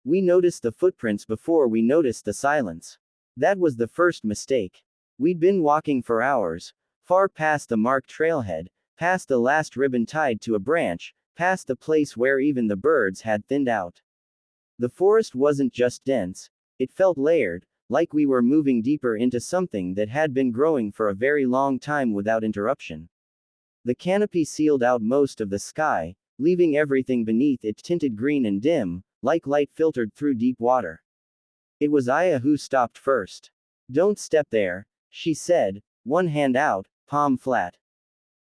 We noticed the footprints before we noticed the silence. That was the first mistake. We'd been walking for hours, far past the marked trailhead, past the last ribbon tied to a branch, past the place where even the birds had thinned out. The forest wasn't just dense, it felt layered, like we were moving deeper into something that had been growing for a very long time without interruption. The canopy sealed out most of the sky, leaving everything beneath it tinted green and dim, like light filtered through deep water. It was Aya who stopped first. "Don't step there," she said, one hand out, palm flat.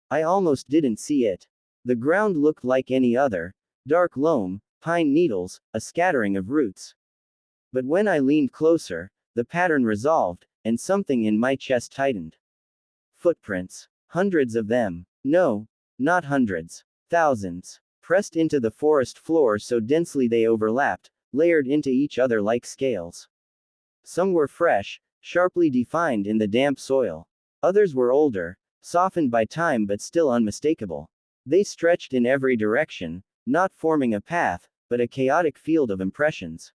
I almost didn't see it. The ground looked like any other, dark loam, pine needles, a scattering of roots. But when I leaned closer, the pattern resolved, and something in my chest tightened. Footprints. Hundreds of them. No, not hundreds. Thousands. Pressed into the forest floor so densely they overlapped, layered into each other like scales. Some were fresh, sharply defined in the damp soil. Others were older, softened by time but still unmistakable. They stretched in every direction, not forming a path, but a chaotic field of impressions.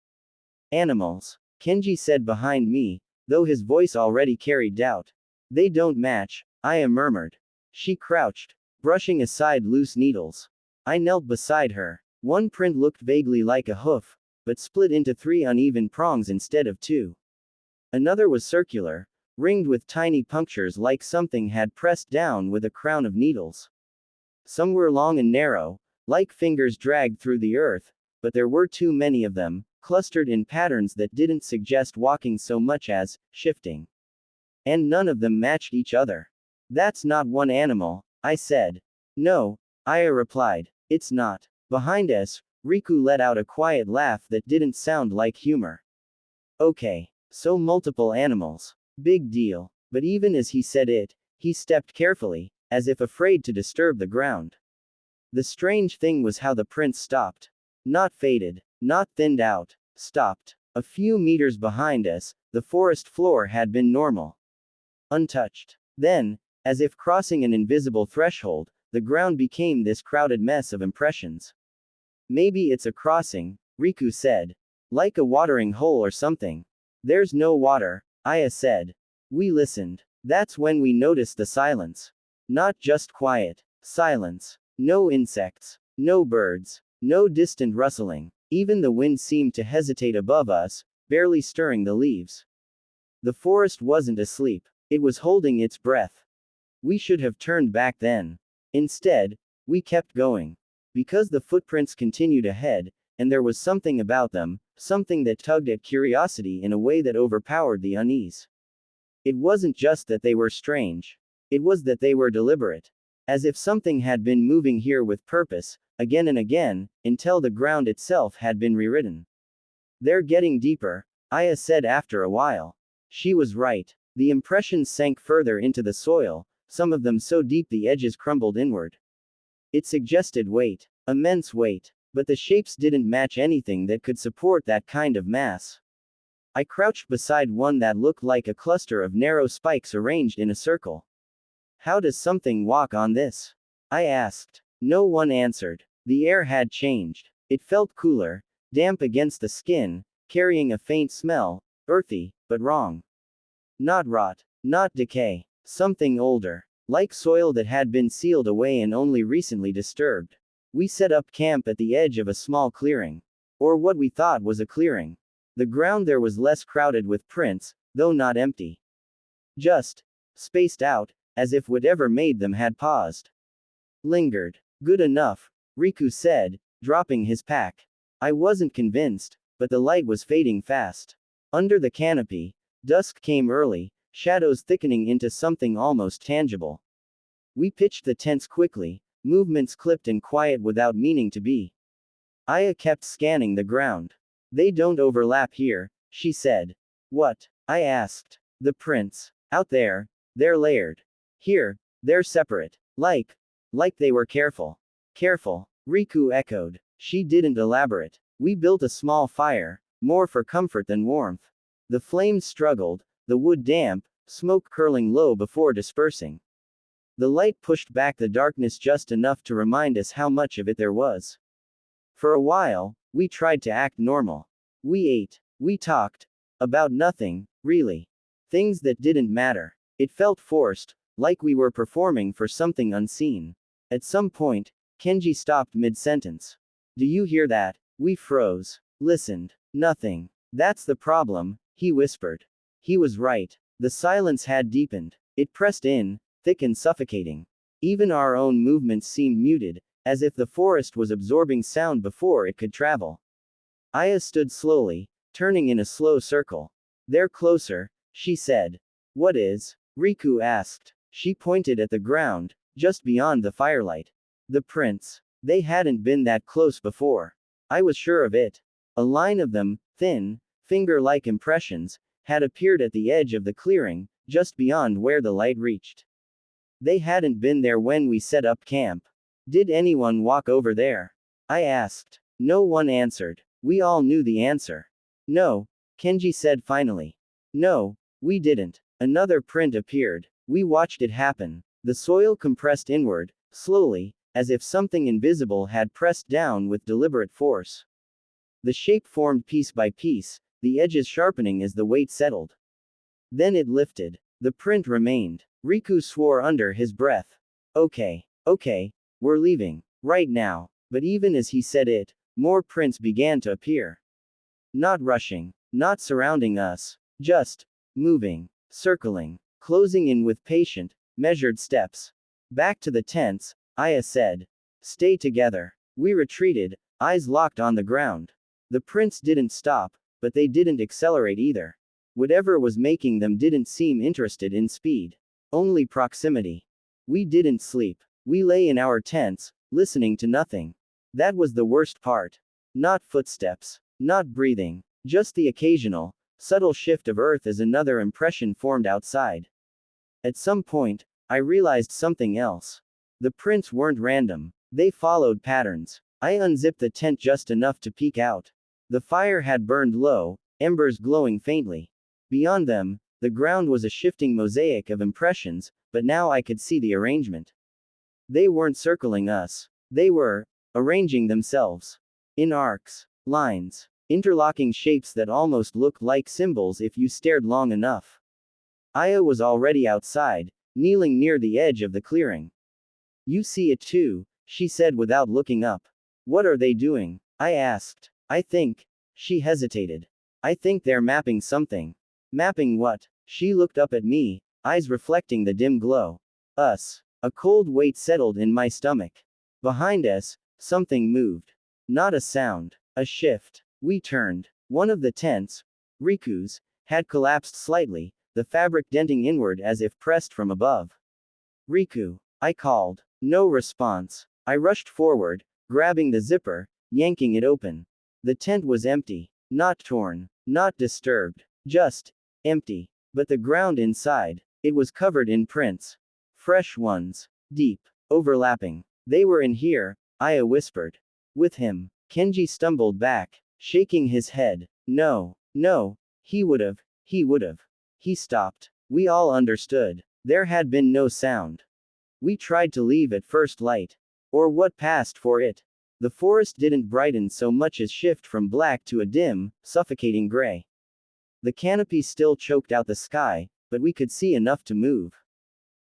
"Animals," Kenji said behind me, though his voice already carried doubt. "They don't match," Aya murmured. She crouched, brushing aside loose needles. I knelt beside her. One print looked vaguely like a hoof, but split into 3 uneven prongs instead of 2. Another was circular, ringed with tiny punctures like something had pressed down with a crown of needles. Some were long and narrow, like fingers dragged through the earth, but there were too many of them, clustered in patterns that didn't suggest walking so much as shifting. And none of them matched each other. "That's not one animal," I said. "No," Aya replied. "It's not." Behind us, Riku let out a quiet laugh that didn't sound like humor. "Okay, so multiple animals. Big deal." But even as he said it, he stepped carefully, as if afraid to disturb the ground. The strange thing was how the prints stopped. Not faded, not thinned out, stopped. A few meters behind us, the forest floor had been normal. Untouched. Then, as if crossing an invisible threshold, the ground became this crowded mess of impressions. "Maybe it's a crossing," Riku said. "Like a watering hole or something." "There's no water," Aya said. We listened. That's when we noticed the silence. Not just quiet. Silence. No insects. No birds. No distant rustling. Even the wind seemed to hesitate above us, barely stirring the leaves. The forest wasn't asleep. It was holding its breath. We should have turned back then. Instead, we kept going. Because the footprints continued ahead, and there was something about them, something that tugged at curiosity in a way that overpowered the unease. It wasn't just that they were strange. It was that they were deliberate. As if something had been moving here with purpose, again and again, until the ground itself had been rewritten. "They're getting deeper," Aya said after a while. She was right. The impressions sank further into the soil, some of them so deep the edges crumbled inward. It suggested weight. Immense weight. But the shapes didn't match anything that could support that kind of mass. I crouched beside one that looked like a cluster of narrow spikes arranged in a circle. "How does something walk on this?" I asked. No one answered. The air had changed. It felt cooler, damp against the skin, carrying a faint smell, earthy, but wrong. Not rot. Not decay. Something older. Like soil that had been sealed away and only recently disturbed. We set up camp at the edge of a small clearing. Or what we thought was a clearing. The ground there was less crowded with prints, though not empty. Just spaced out, as if whatever made them had paused. Lingered. "Good enough," Riku said, dropping his pack. I wasn't convinced, but the light was fading fast. Under the canopy, dusk came early, shadows thickening into something almost tangible. We pitched the tents quickly, movements clipped and quiet without meaning to be. Aya kept scanning the ground. "They don't overlap here," she said. "What?" I asked. "The prints. Out there, they're layered. Here, they're separate. Like they were careful." "Careful," Riku echoed. She didn't elaborate. We built a small fire, more for comfort than warmth. The flames struggled, the wood damp, smoke curling low before dispersing. The light pushed back the darkness just enough to remind us how much of it there was. For a while, we tried to act normal. We ate. We talked. About nothing, really. Things that didn't matter. It felt forced, like we were performing for something unseen. At some point, Kenji stopped mid-sentence. Do you hear that? We froze. Listened. Nothing. That's the problem, he whispered. He was right. The silence had deepened. It pressed in, thick and suffocating. Even our own movements seemed muted, as if the forest was absorbing sound before it could travel. Aya stood slowly, turning in a slow circle. They're closer, she said. What is? Riku asked. She pointed at the ground, just beyond the firelight. The prints. They hadn't been that close before. I was sure of it. A line of them, thin, finger-like impressions, had appeared at the edge of the clearing, just beyond where the light reached. They hadn't been there when we set up camp. Did anyone walk over there? I asked. No one answered. We all knew the answer. No, Kenji said finally. No, we didn't. Another print appeared. We watched it happen. The soil compressed inward, slowly, as if something invisible had pressed down with deliberate force. The shape formed piece by piece, the edges sharpening as the weight settled. Then it lifted. The print remained. Riku swore under his breath. Okay, we're leaving. Right now. But even as he said it, more prints began to appear. Not rushing. Not surrounding us. Just moving. Circling. Closing in with patient, measured steps. Back to the tents, Aya said. Stay together. We retreated, eyes locked on the ground. The prints didn't stop, but they didn't accelerate either. Whatever was making them didn't seem interested in speed. Only proximity. We didn't sleep. We lay in our tents, listening to nothing. That was the worst part. Not footsteps. Not breathing. Just the occasional, subtle shift of earth as another impression formed outside. At some point, I realized something else. The prints weren't random. They followed patterns. I unzipped the tent just enough to peek out. The fire had burned low, embers glowing faintly. Beyond them, the ground was a shifting mosaic of impressions, but now I could see the arrangement. They weren't circling us. They were arranging themselves. In arcs, lines, interlocking shapes that almost looked like symbols if you stared long enough. Aya was already outside, kneeling near the edge of the clearing. You see it too, she said without looking up. What are they doing? I asked. I think. She hesitated. I think they're mapping something. Mapping what? She looked up at me, eyes reflecting the dim glow. Us. A cold weight settled in my stomach. Behind us, something moved. Not a sound. A shift. We turned. One of the tents, Riku's, had collapsed slightly, the fabric denting inward as if pressed from above. Riku. I called. No response. I rushed forward, grabbing the zipper, yanking it open. The tent was empty. Not torn. Not disturbed. Just empty. But the ground inside, it was covered in prints. Fresh ones. Deep. Overlapping. They were in here, Aya whispered. With him. Kenji stumbled back, shaking his head. No. He would've. He stopped. We all understood. There had been no sound. We tried to leave at first light. Or what passed for it. The forest didn't brighten so much as shift from black to a dim, suffocating gray. The canopy still choked out the sky, but we could see enough to move.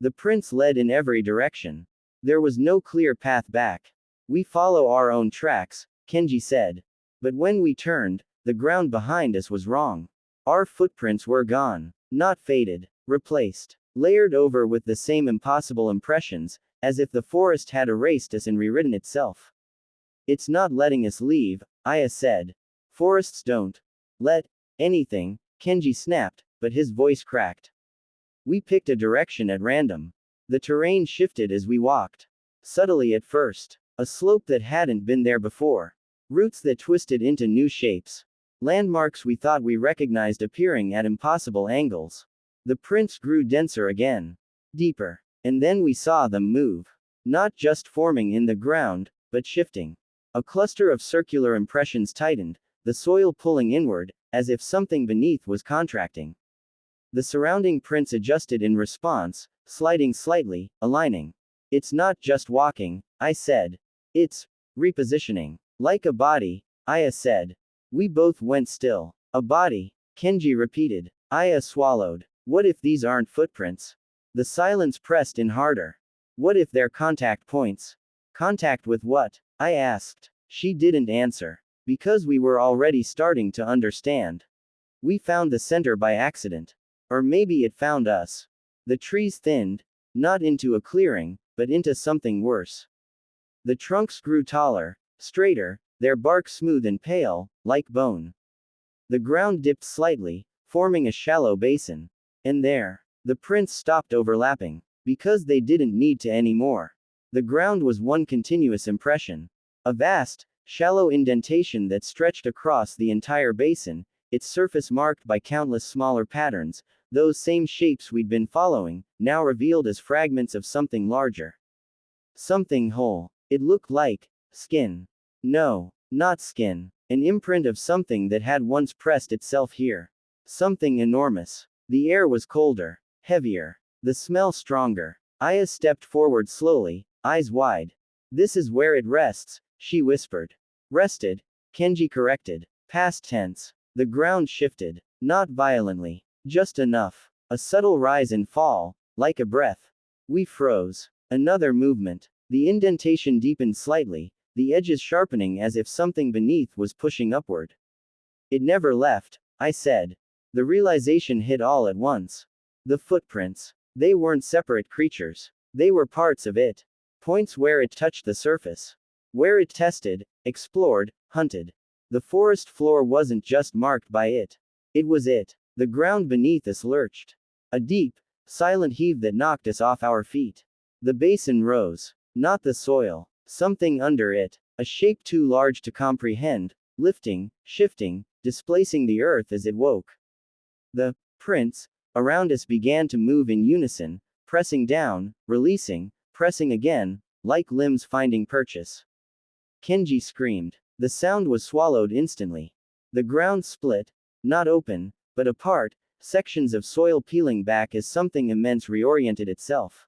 The prints led in every direction. There was no clear path back. We follow our own tracks, Kenji said. But when we turned, the ground behind us was wrong. Our footprints were gone. Not faded. Replaced. Layered over with the same impossible impressions, as if the forest had erased us and rewritten itself. It's not letting us leave, Aya said. Forests don't let anything, Kenji snapped, but his voice cracked. We picked a direction at random. The terrain shifted as we walked. Subtly at first. A slope that hadn't been there before. Roots that twisted into new shapes. Landmarks we thought we recognized appearing at impossible angles. The prints grew denser again. Deeper. And then we saw them move. Not just forming in the ground, but shifting. A cluster of circular impressions tightened, the soil pulling inward, as if something beneath was contracting. The surrounding prints adjusted in response, sliding slightly, aligning. It's not just walking, I said. It's repositioning. Like a body, Aya said. We both went still. A body, Kenji repeated. Aya swallowed. What if these aren't footprints? The silence pressed in harder. What if they're contact points? Contact with what? I asked. She didn't answer. Because we were already starting to understand. We found the center by accident. Or maybe it found us. The trees thinned, not into a clearing, but into something worse. The trunks grew taller, straighter, their bark smooth and pale, like bone. The ground dipped slightly, forming a shallow basin. And there, the prints stopped overlapping, because they didn't need to anymore. The ground was one continuous impression. A vast, shallow indentation that stretched across the entire basin, its surface marked by countless smaller patterns, those same shapes we'd been following, now revealed as fragments of something larger. Something whole. It looked like skin. No, not skin. An imprint of something that had once pressed itself here. Something enormous. The air was colder, heavier, the smell stronger. Aya stepped forward slowly, eyes wide. This is where it rests, she whispered. Rested, Kenji corrected. Past tense. The ground shifted. Not violently. Just enough. A subtle rise and fall, like a breath. We froze. Another movement. The indentation deepened slightly, the edges sharpening as if something beneath was pushing upward. It never left, I said. The realization hit all at once. The footprints. They weren't separate creatures. They were parts of it. Points where it touched the surface. Where it tested, explored, hunted. The forest floor wasn't just marked by it. It was it. The ground beneath us lurched. A deep, silent heave that knocked us off our feet. The basin rose. Not the soil. Something under it. A shape too large to comprehend, lifting, shifting, displacing the earth as it woke. The prints around us began to move in unison, pressing down, releasing, pressing again, like limbs finding purchase. Kenji screamed. The sound was swallowed instantly. The ground split, not open, but apart, sections of soil peeling back as something immense reoriented itself.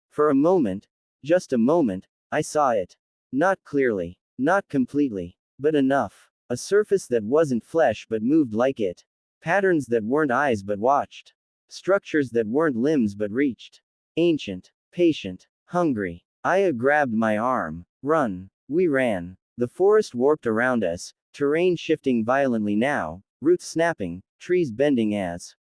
For a moment, just a moment, I saw it. Not clearly, not completely, but enough. A surface that wasn't flesh but moved like it. Patterns that weren't eyes but watched. Structures that weren't limbs but reached. Ancient, patient, hungry. Aya grabbed my arm. Run. We ran. The forest warped around us, terrain shifting violently now, roots snapping, trees bending as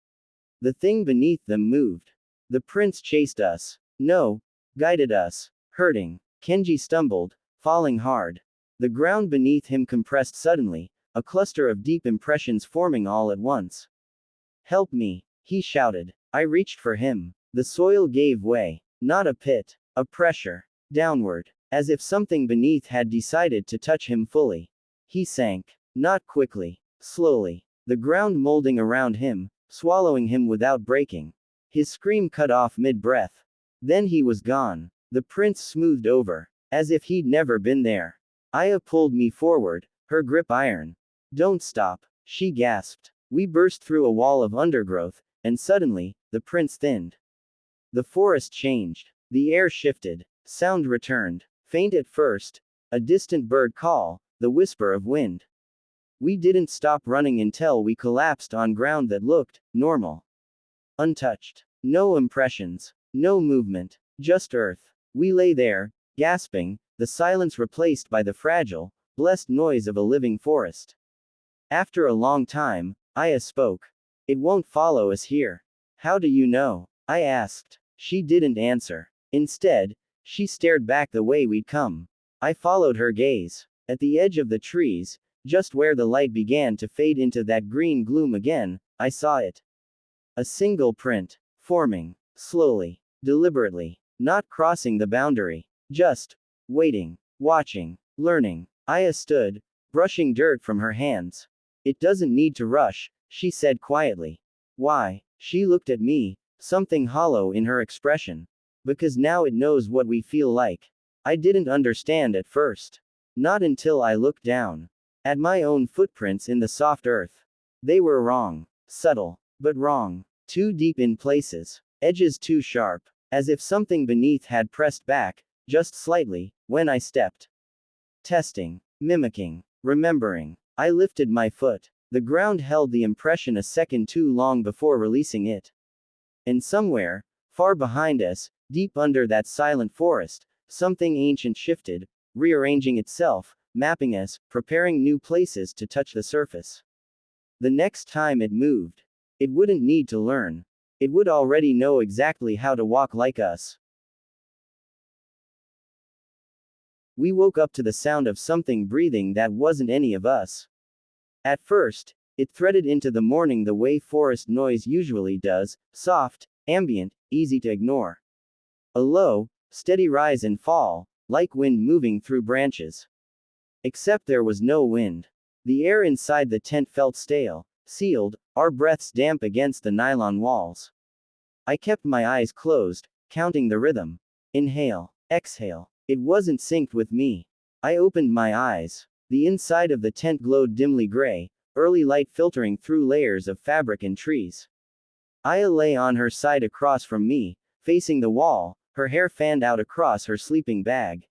the thing beneath them moved. The prints chased us. No, guided us. Hurting. Kenji stumbled, falling hard. The ground beneath him compressed suddenly, a cluster of deep impressions forming all at once. Help me, he shouted. I reached for him. The soil gave way. Not a pit. A pressure. Downward. As if something beneath had decided to touch him fully. He sank. Not quickly. Slowly. The ground molding around him, swallowing him without breaking. His scream cut off mid-breath. Then he was gone. The prints smoothed over, as if he'd never been there. Aya pulled me forward, her grip iron. Don't stop, she gasped. We burst through a wall of undergrowth, and suddenly, the prints thinned. The forest changed. The air shifted. Sound returned. Faint at first. A distant bird call, the whisper of wind. We didn't stop running until we collapsed on ground that looked normal. Untouched. No impressions. No movement. Just earth. We lay there, gasping, the silence replaced by the fragile, blessed noise of a living forest. After a long time, Aya spoke. It won't follow us here. How do you know? I asked. She didn't answer. Instead, she stared back the way we'd come. I followed her gaze. At the edge of the trees, just where the light began to fade into that green gloom again, I saw it. A single print, forming, slowly, deliberately, not crossing the boundary, just waiting, watching, learning. Aya stood, brushing dirt from her hands. It doesn't need to rush, she said quietly. Why? She looked at me, something hollow in her expression. Because now it knows what we feel like. I didn't understand at first. Not until I looked down. At my own footprints in the soft earth. They were wrong. Subtle. But wrong. Too deep in places. Edges too sharp. As if something beneath had pressed back, just slightly, when I stepped. Testing. Mimicking. Remembering. I lifted my foot. The ground held the impression a second too long before releasing it. And somewhere, far behind us, deep under that silent forest, something ancient shifted, rearranging itself, mapping us, preparing new places to touch the surface. The next time it moved, it wouldn't need to learn. It would already know exactly how to walk like us. We woke up to the sound of something breathing that wasn't any of us. At first, it threaded into the morning the way forest noise usually does, soft, ambient, easy to ignore. A low, steady rise and fall, like wind moving through branches. Except there was no wind. The air inside the tent felt stale, sealed, our breaths damp against the nylon walls. I kept my eyes closed, counting the rhythm. Inhale, exhale. It wasn't synced with me. I opened my eyes. The inside of the tent glowed dimly gray, early light filtering through layers of fabric and trees. Aya lay on her side across from me, facing the wall, her hair fanned out across her sleeping bag.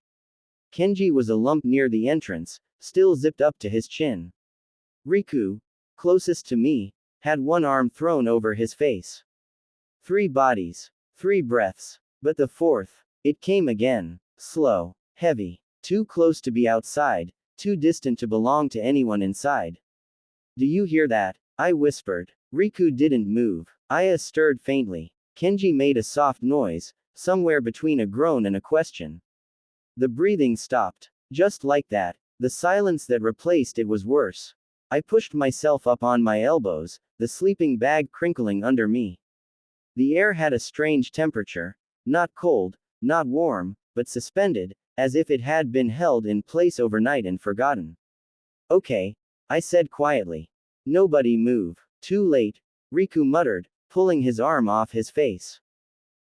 Kenji was a lump near the entrance, still zipped up to his chin. Riku, closest to me, had one arm thrown over his face. 3 bodies. 3 breaths. But the fourth, it came again. Slow. Heavy. Too close to be outside, too distant to belong to anyone inside. Do you hear that? I whispered. Riku didn't move. Aya stirred faintly. Kenji made a soft noise, somewhere between a groan and a question. The breathing stopped. Just like that. The silence that replaced it was worse. I pushed myself up on my elbows, the sleeping bag crinkling under me. The air had a strange temperature. Not cold, not warm, but suspended, as if it had been held in place overnight and forgotten. Okay, I said quietly. Nobody move. Too late, Riku muttered, pulling his arm off his face.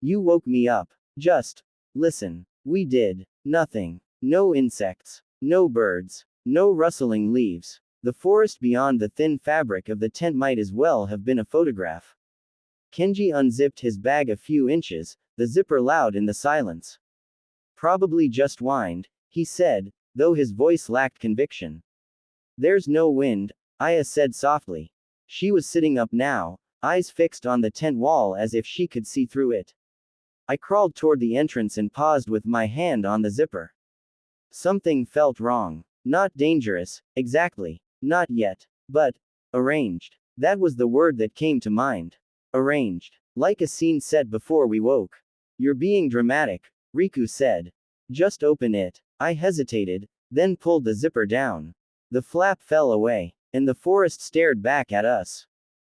You woke me up. Just listen. We did nothing. No insects. No birds. No rustling leaves. The forest beyond the thin fabric of the tent might as well have been a photograph. Kenji unzipped his bag a few inches, the zipper loud in the silence. Probably just whined, he said, though his voice lacked conviction. There's no wind, Aya said softly. She was sitting up now, eyes fixed on the tent wall as if she could see through it. I crawled toward the entrance and paused with my hand on the zipper. Something felt wrong. Not dangerous, exactly. Not yet. But arranged. That was the word that came to mind. Arranged. Like a scene set before we woke. You're being dramatic, Riku said. Just open it. I hesitated, then pulled the zipper down. The flap fell away, and the forest stared back at us.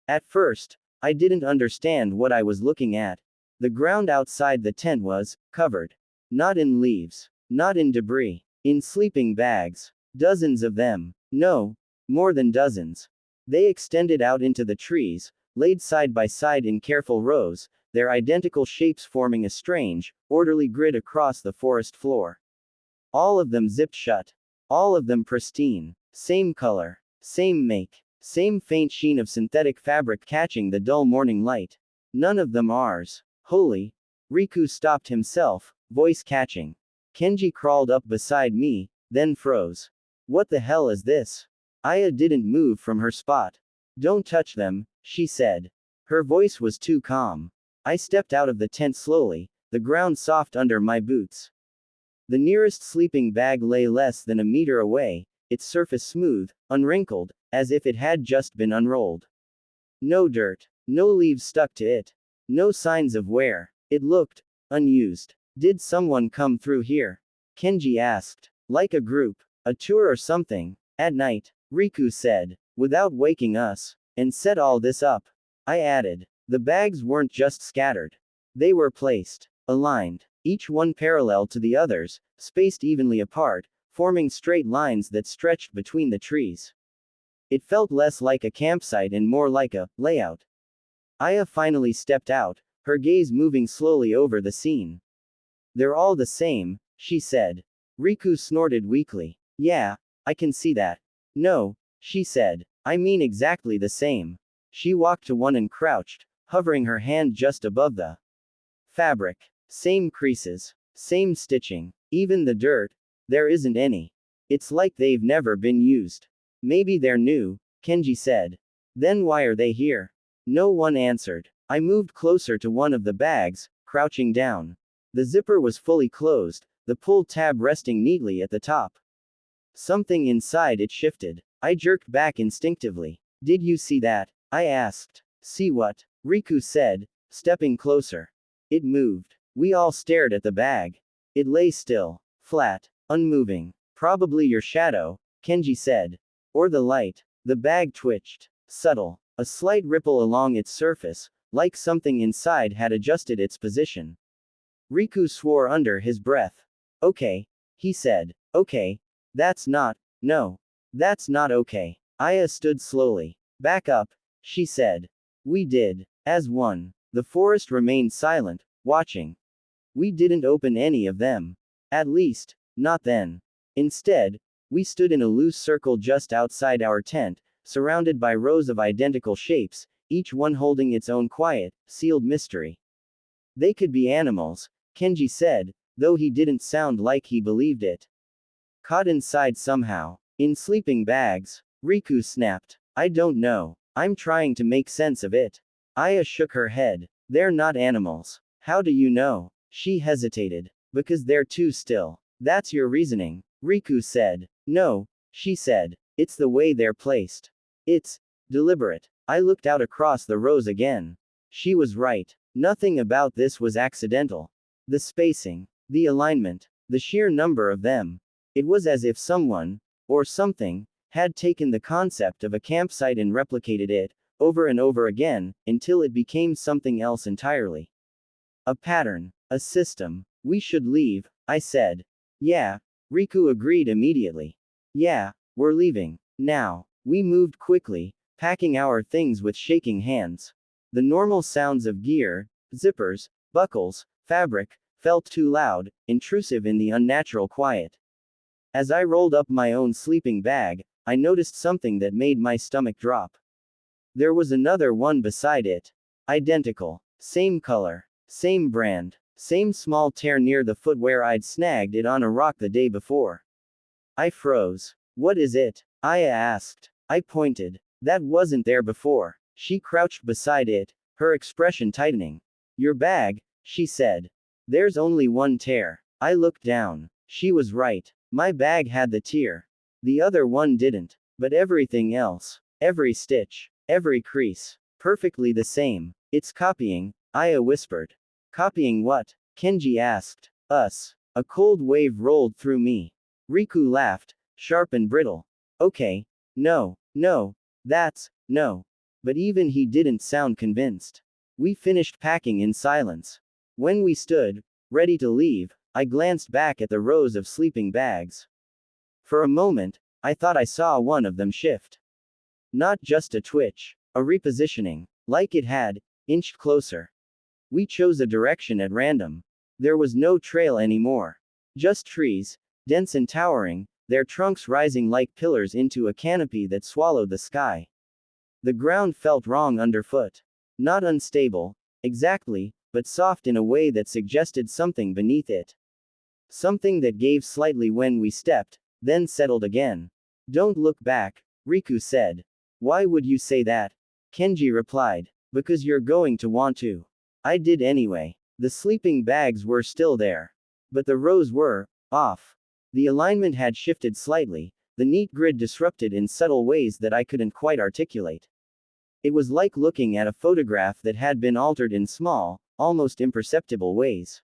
At first, I didn't understand what I was looking at. The ground outside the tent was covered. Not in leaves. Not in debris. In sleeping bags. Dozens of them. No, more than dozens. They extended out into the trees, laid side by side in careful rows, their identical shapes forming a strange, orderly grid across the forest floor. All of them zipped shut. All of them pristine. Same color. Same make. Same faint sheen of synthetic fabric catching the dull morning light. None of them ours. Holy. Riku stopped himself, voice catching. Kenji crawled up beside me, then froze. What the hell is this? Aya didn't move from her spot. Don't touch them, she said. Her voice was too calm. I stepped out of the tent slowly, the ground soft under my boots. The nearest sleeping bag lay less than a meter away, its surface smooth, unwrinkled, as if it had just been unrolled. No dirt. No leaves stuck to it. No signs of wear. It looked unused. Did someone come through here? Kenji asked. Like a group. A tour or something. At night, Riku said, without waking us. And set all this up. I added. The bags weren't just scattered. They were placed. Aligned. Each one parallel to the others, spaced evenly apart, forming straight lines that stretched between the trees. It felt less like a campsite and more like a layout. Aya finally stepped out, her gaze moving slowly over the scene. They're all the same, she said. Riku snorted weakly. Yeah, I can see that. No, she said. I mean exactly the same. She walked to one and crouched, hovering her hand just above the fabric. Same creases. Same stitching. Even the dirt. There isn't any. It's like they've never been used. Maybe they're new, Kenji said. Then why are they here? No one answered. I moved closer to one of the bags, crouching down. The zipper was fully closed, the pull tab resting neatly at the top. Something inside it shifted. I jerked back instinctively. Did you see that? I asked. See what? Riku said, stepping closer. It moved. We all stared at the bag. It lay still, flat, unmoving. Probably your shadow, Kenji said. Or the light. The bag twitched. Subtle. A slight ripple along its surface, like something inside had adjusted its position. Riku swore under his breath. Okay. He said. Okay. No. That's not okay. Aya stood slowly. Back up, she said. We did. As one. The forest remained silent, watching. We didn't open any of them. At least, not then. Instead, we stood in a loose circle just outside our tent, surrounded by rows of identical shapes, each one holding its own quiet, sealed mystery. They could be animals, Kenji said, though he didn't sound like he believed it. Caught inside somehow. In sleeping bags, Riku snapped. I don't know. I'm trying to make sense of it. Aya shook her head. They're not animals. How do you know? She hesitated. Because they're too still. That's your reasoning, Riku said. No, she said. It's the way they're placed. It's deliberate. I looked out across the rows again. She was right. Nothing about this was accidental. The spacing, the alignment, the sheer number of them. It was as if someone, or something, had taken the concept of a campsite and replicated it, over and over again, until it became something else entirely. A pattern, a system. We should leave, I said. Yeah, Riku agreed immediately. Yeah, we're leaving. Now. We moved quickly, packing our things with shaking hands. The normal sounds of gear, zippers, buckles, fabric, felt too loud, intrusive in the unnatural quiet. As I rolled up my own sleeping bag, I noticed something that made my stomach drop. There was another one beside it. Identical. Same color. Same brand. Same small tear near the foot where I'd snagged it on a rock the day before. I froze. What is it? Aya asked. I pointed. That wasn't there before. She crouched beside it, her expression tightening. Your bag, she said. There's only one tear. I looked down. She was right. My bag had the tear. The other one didn't. But everything else. Every stitch. Every crease. Perfectly the same. It's copying, Aya whispered. Copying what? Kenji asked. Us. A cold wave rolled through me. Riku laughed, sharp and brittle. Okay. No. No. But even he didn't sound convinced. We finished packing in silence. When we stood, ready to leave, I glanced back at the rows of sleeping bags. For a moment, I thought I saw one of them shift. Not just a twitch, a repositioning, like it had, inched closer. We chose a direction at random. There was no trail anymore. Just trees, dense and towering, their trunks rising like pillars into a canopy that swallowed the sky. The ground felt wrong underfoot. Not unstable, exactly, but soft in a way that suggested something beneath it. Something that gave slightly when we stepped, then settled again. Don't look back, Riku said. Why would you say that? Kenji replied. Because you're going to want to. I did anyway. The sleeping bags were still there. But the rows were off. The alignment had shifted slightly, the neat grid disrupted in subtle ways that I couldn't quite articulate. It was like looking at a photograph that had been altered in small, almost imperceptible ways.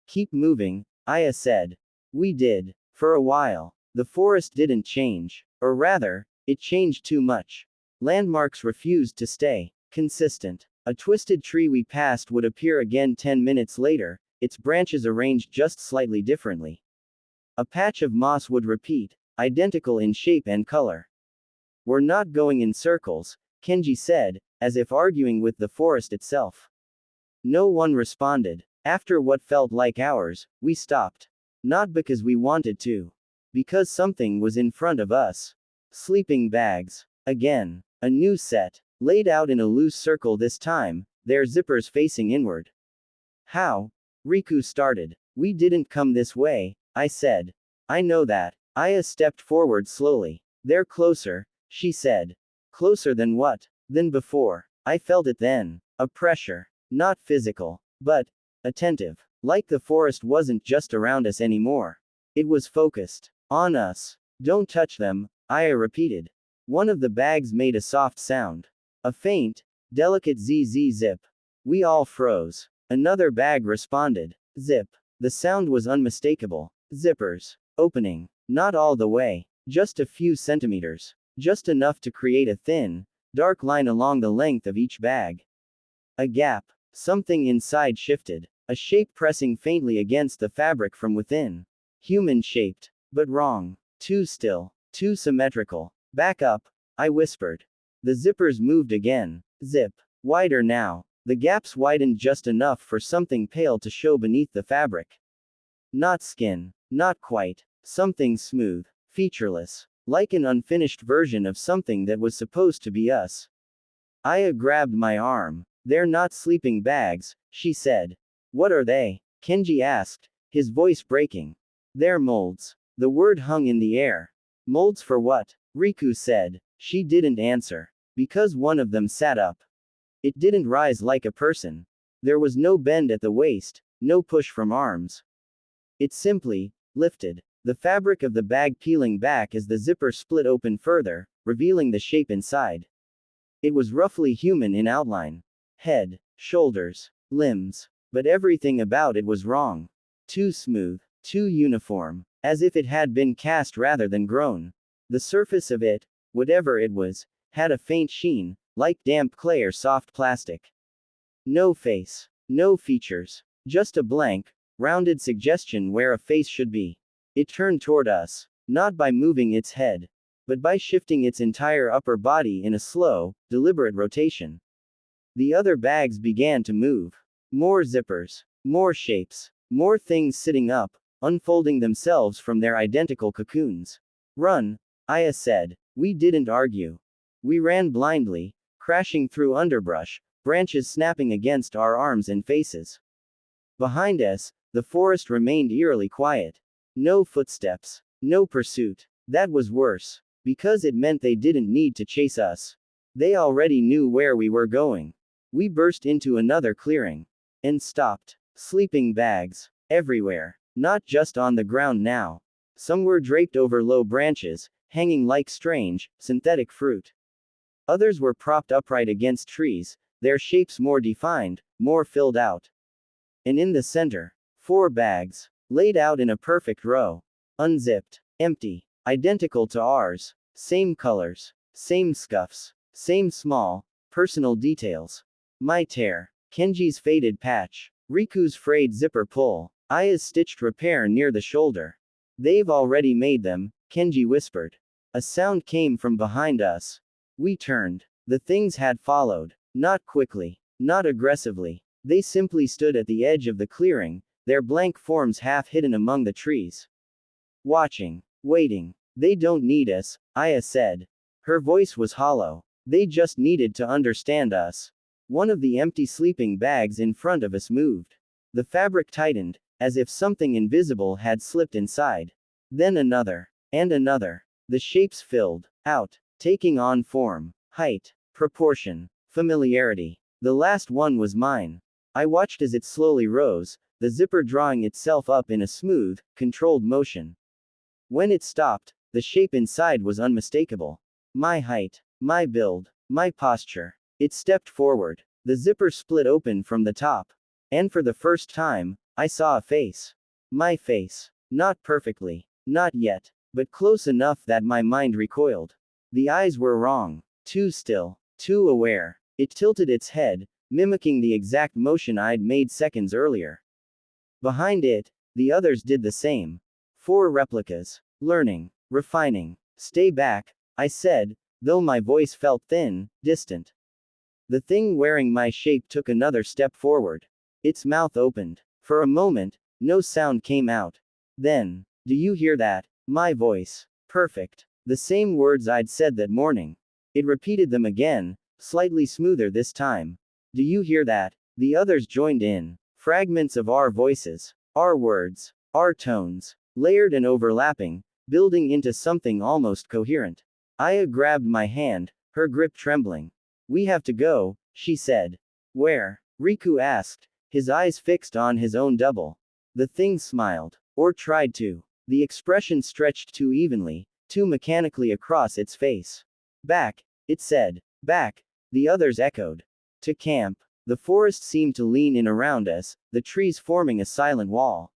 Keep moving, Aya said. We did. For a while. The forest didn't change. Or rather, it changed too much. Landmarks refused to stay consistent. A twisted tree we passed would appear again 10 minutes later, its branches arranged just slightly differently. A patch of moss would repeat, identical in shape and color. We're not going in circles, Kenji said, as if arguing with the forest itself. No one responded. After what felt like hours, we stopped. Not because we wanted to. Because something was in front of us. Sleeping bags. Again. A new set. Laid out in a loose circle this time, their zippers facing inward. How? Riku started. We didn't come this way, I said. I know that. Aya stepped forward slowly. They're closer, she said. Closer than what? Than before. I felt it then. A pressure. Not physical, but attentive. Like the forest wasn't just around us anymore. It was focused on us. Don't touch them, Aya repeated. One of the bags made a soft sound. A faint, delicate zzz zip. We all froze. Another bag responded. Zip. The sound was unmistakable. Zippers. Opening. Not all the way. Just a few centimeters. Just enough to create a thin, dark line along the length of each bag. A gap. Something inside shifted. A shape pressing faintly against the fabric from within. Human-shaped. But wrong. Too still. Too symmetrical. Back up, I whispered. The zippers moved again. Zip. Wider now. The gaps widened just enough for something pale to show beneath the fabric. Not skin. Not quite. Something smooth. Featureless. Like an unfinished version of something that was supposed to be us. Aya grabbed my arm. They're not sleeping bags, she said. What are they? Kenji asked, his voice breaking. They're molds. The word hung in the air. Molds for what? Riku said. She didn't answer. Because one of them sat up. It didn't rise like a person. There was no bend at the waist, no push from arms. It simply lifted. The fabric of the bag peeling back as the zipper split open further, revealing the shape inside. It was roughly human in outline. Head, shoulders, limbs. But everything about it was wrong. Too smooth, too uniform, as if it had been cast rather than grown. The surface of it, whatever it was, had a faint sheen, like damp clay or soft plastic. No face. No features. Just a blank, rounded suggestion where a face should be. It turned toward us. Not by moving its head, but by shifting its entire upper body in a slow, deliberate rotation. The other bags began to move. More zippers. More shapes. More things sitting up, unfolding themselves from their identical cocoons. Run, Aya said. We didn't argue. We ran blindly, crashing through underbrush, branches snapping against our arms and faces. Behind us, the forest remained eerily quiet. No footsteps. No pursuit. That was worse. Because it meant they didn't need to chase us. They already knew where we were going. We burst into another clearing. And stopped. Sleeping bags. Everywhere. Not just on the ground now. Some were draped over low branches, hanging like strange, synthetic fruit. Others were propped upright against trees, their shapes more defined, more filled out. And in the center, 4 bags. Laid out in a perfect row. Unzipped. Empty. Identical to ours. Same colors. Same scuffs. Same small, personal details. My tear. Kenji's faded patch. Riku's frayed zipper pull. Aya's stitched repair near the shoulder. They've already made them, Kenji whispered. A sound came from behind us. We turned. The things had followed. Not quickly. Not aggressively. They simply stood at the edge of the clearing, their blank forms half hidden among the trees. Watching. Waiting. They don't need us, Aya said. Her voice was hollow. They just needed to understand us. One of the empty sleeping bags in front of us moved. The fabric tightened, as if something invisible had slipped inside. Then another. And another. The shapes filled out, taking on form, height, proportion, familiarity. The last one was mine. I watched as it slowly rose, the zipper drawing itself up in a smooth, controlled motion. When it stopped, the shape inside was unmistakable. My height, my build, my posture. It stepped forward. The zipper split open from the top. And for the first time, I saw a face. My face. Not perfectly. Not yet. But close enough that my mind recoiled. The eyes were wrong. Too still. Too aware. It tilted its head, mimicking the exact motion I'd made seconds earlier. Behind it, the others did the same. 4 replicas. Learning. Refining. Stay back, I said, though my voice felt thin, distant. The thing wearing my shape took another step forward. Its mouth opened. For a moment, no sound came out. Then, do you hear that? My voice. Perfect. The same words I'd said that morning. It repeated them again, slightly smoother this time. Do you hear that? The others joined in. Fragments of our voices. Our words. Our tones. Layered and overlapping, building into something almost coherent. Aya grabbed my hand, her grip trembling. We have to go, she said. Where? Riku asked, his eyes fixed on his own double. The thing smiled. Or tried to. The expression stretched too evenly, too mechanically across its face. Back, it said. Back, the others echoed. To camp. The forest seemed to lean in around us, the trees forming a silent wall.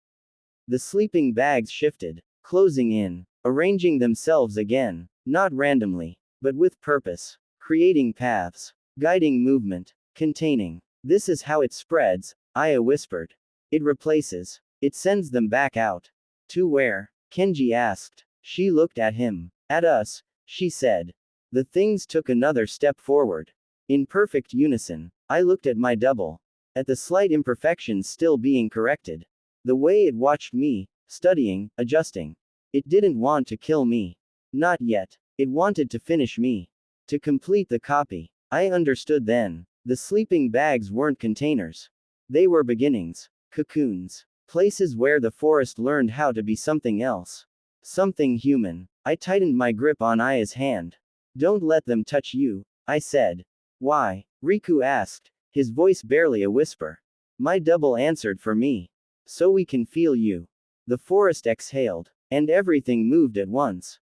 The sleeping bags shifted, closing in, arranging themselves again, not randomly, but with purpose, creating paths, guiding movement, containing. This is how it spreads, Aya whispered. It replaces. It sends them back out. To where? Kenji asked. She looked at him. At us, she said. The things took another step forward. In perfect unison, I looked at my double. At the slight imperfections still being corrected. The way it watched me, studying, adjusting. It didn't want to kill me. Not yet. It wanted to finish me. To complete the copy. I understood then. The sleeping bags weren't containers. They were beginnings. Cocoons. Places where the forest learned how to be something else. Something human. I tightened my grip on Aya's hand. Don't let them touch you, I said. Why? Riku asked, his voice barely a whisper. My double answered for me. So we can feel you. The forest exhaled, and everything moved at once.